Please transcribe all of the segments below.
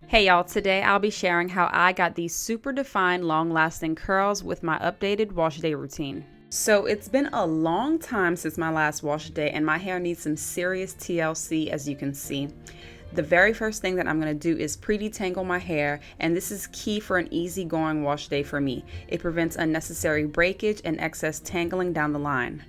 Hey y'all, today I'll be sharing how I got these super defined long-lasting curls with my updated wash day routine. So it's been a long time since my last wash day and my hair needs some serious TLC, as you can see. The very first thing that I'm going to do is pre-detangle my hair, and this is key for an easy-going wash day for me. It prevents unnecessary breakage and excess tangling down the line.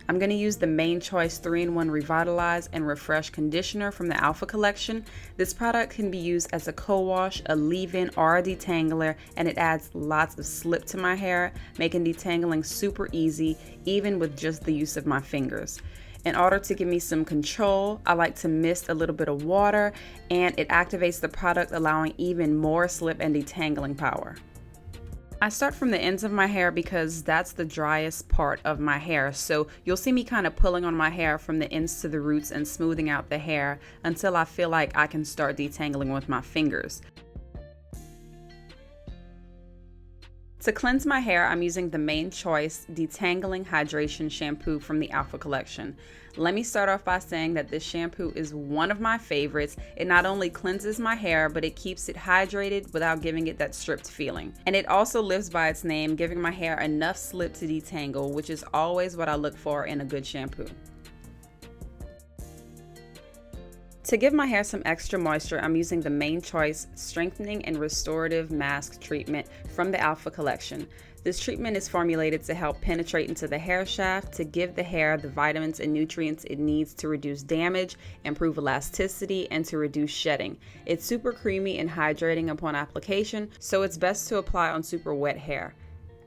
I'm going to use the Main Choice 3-in-1 Revitalize and Refresh Conditioner from the Alpha Collection. This product can be used as a co-wash, a leave-in, or a detangler, and it adds lots of slip to my hair, making detangling super easy, even with just the use of my fingers. In order to give me some control, I like to mist a little bit of water, and it activates the product, allowing even more slip and detangling power. I start from the ends of my hair because that's the driest part of my hair, so you'll see me kind of pulling on my hair from the ends to the roots and smoothing out the hair until I feel like I can start detangling with my fingers. To cleanse my hair, I'm using the Main Choice Detangling Hydration Shampoo from the Alpha Collection. Let me start off by saying that this shampoo is one of my favorites. It not only cleanses my hair, but it keeps it hydrated without giving it that stripped feeling. And it also lives by its name, giving my hair enough slip to detangle, which is always what I look for in a good shampoo. To give my hair some extra moisture, I'm using the Main Choice Strengthening and Restorative Mask Treatment from the Alpha Collection. This treatment is formulated to help penetrate into the hair shaft to give the hair the vitamins and nutrients it needs to reduce damage, improve elasticity, and to reduce shedding. It's super creamy and hydrating upon application, so it's best to apply on super wet hair.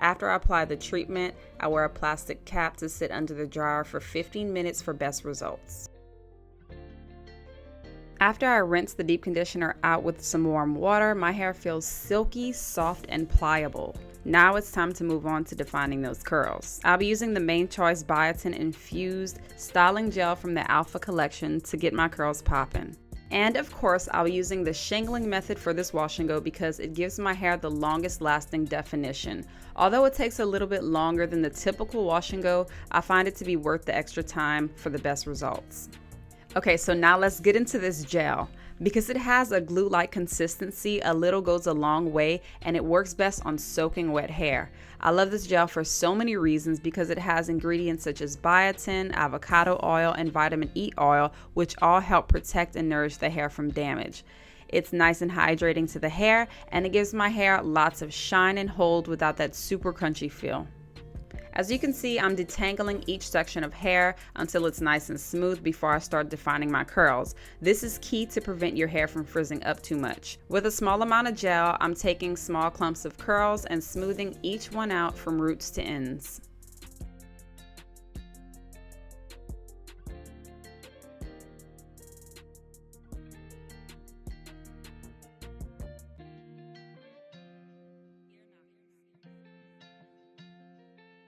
After I apply the treatment, I wear a plastic cap to sit under the dryer for 15 minutes for best results. After I rinse the deep conditioner out with some warm water, my hair feels silky, soft, and pliable. Now it's time to move on to defining those curls. I'll be using the Main Choice Biotin Infused Styling Gel from the Alpha Collection to get my curls poppin'. And of course, I'll be using the Shingling method for this wash and go because it gives my hair the longest lasting definition. Although it takes a little bit longer than the typical wash and go, I find it to be worth the extra time for the best results. Okay, so now let's get into this gel. Because it has a glue-like consistency, a little goes a long way and it works best on soaking wet hair. I love this gel for so many reasons because it has ingredients such as biotin, avocado oil, and vitamin E oil, which all help protect and nourish the hair from damage. It's nice and hydrating to the hair, and it gives my hair lots of shine and hold without that super crunchy feel. As you can see, I'm detangling each section of hair until it's nice and smooth before I start defining my curls. This is key to prevent your hair from frizzing up too much. With a small amount of gel, I'm taking small clumps of curls and smoothing each one out from roots to ends.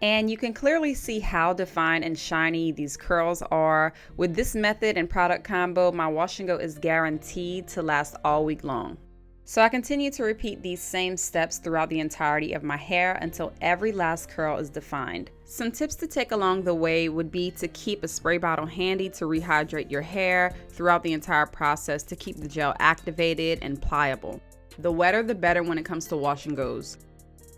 And you can clearly see how defined and shiny these curls are. With this method and product combo, my wash and go is guaranteed to last all week long. So I continue to repeat these same steps throughout the entirety of my hair until every last curl is defined. Some tips to take along the way would be to keep a spray bottle handy to rehydrate your hair throughout the entire process to keep the gel activated and pliable. The wetter the better when it comes to wash and goes.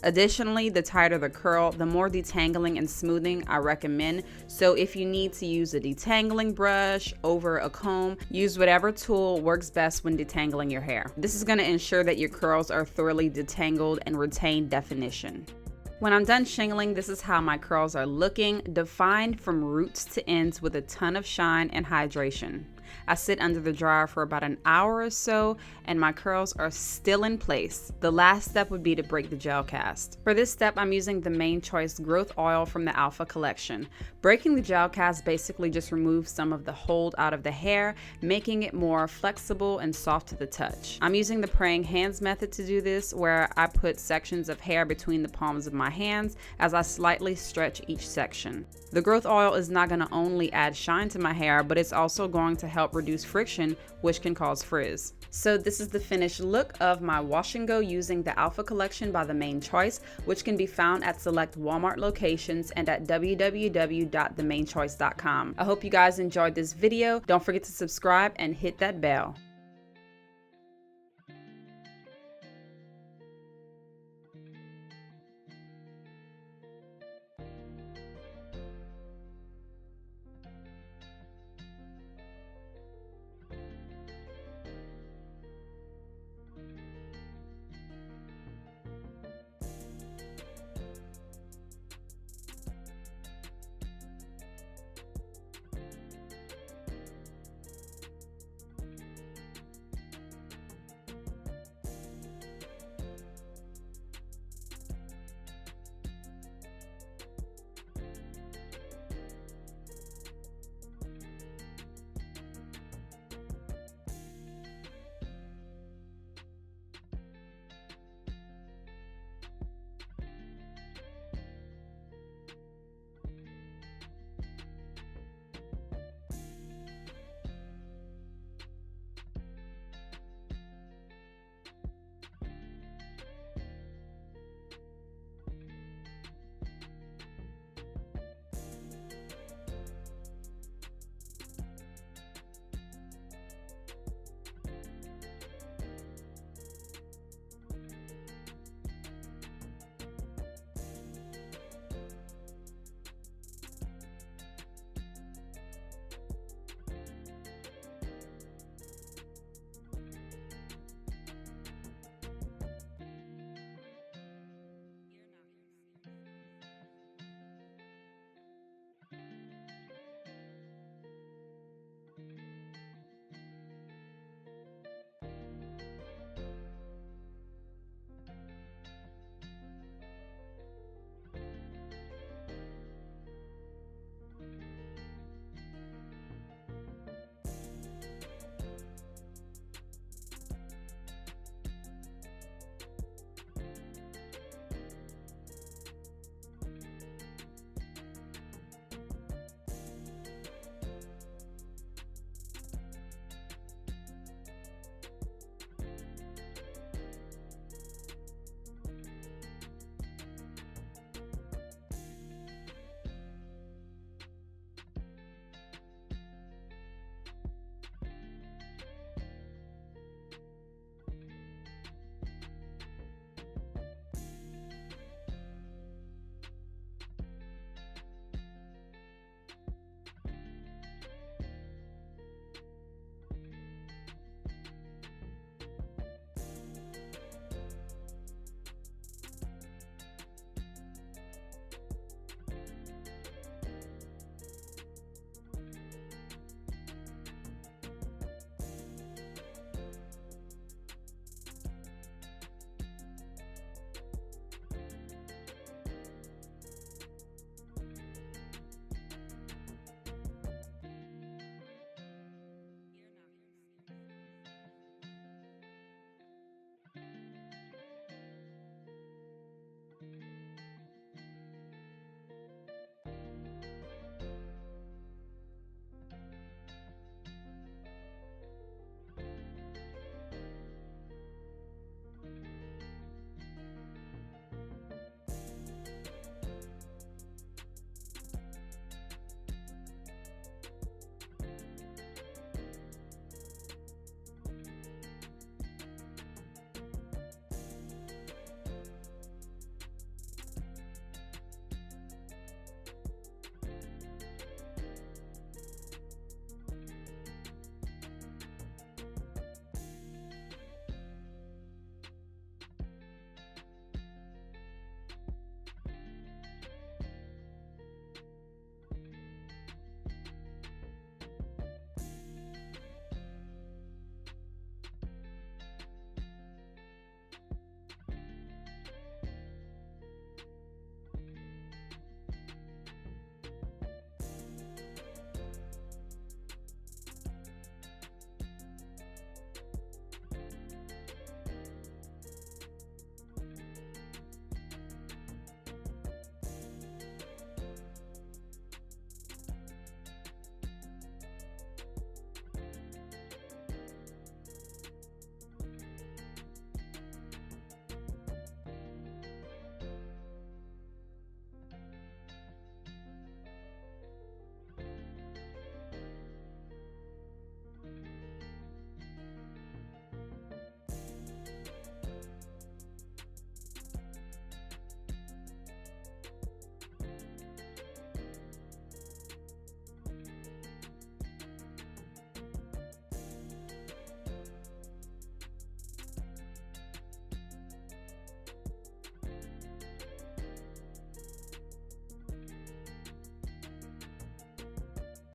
Additionally, the tighter the curl, the more detangling and smoothing I recommend. So if you need to use a detangling brush over a comb, use whatever tool works best when detangling your hair. This is going to ensure that your curls are thoroughly detangled and retain definition. When I'm done shingling, this is how my curls are looking, defined from roots to ends with a ton of shine and hydration. I sit under the dryer for about an hour or so and my curls are still in place. The last step would be to break the gel cast. For this step, I'm using the Main Choice Growth Oil from the Alpha Collection. Breaking the gel cast basically just removes some of the hold out of the hair, making it more flexible and soft to the touch. I'm using the praying hands method to do this, where I put sections of hair between the palms of my hands as I slightly stretch each section. The growth oil is not going to only add shine to my hair, but it's also going to help reduce friction, which can cause frizz. So this is the finished look of my wash and go using the Alpha Collection by the Main Choice, which can be found at select Walmart locations and at www.themainchoice.com. I hope you guys enjoyed this video. Don't forget to subscribe and hit that bell.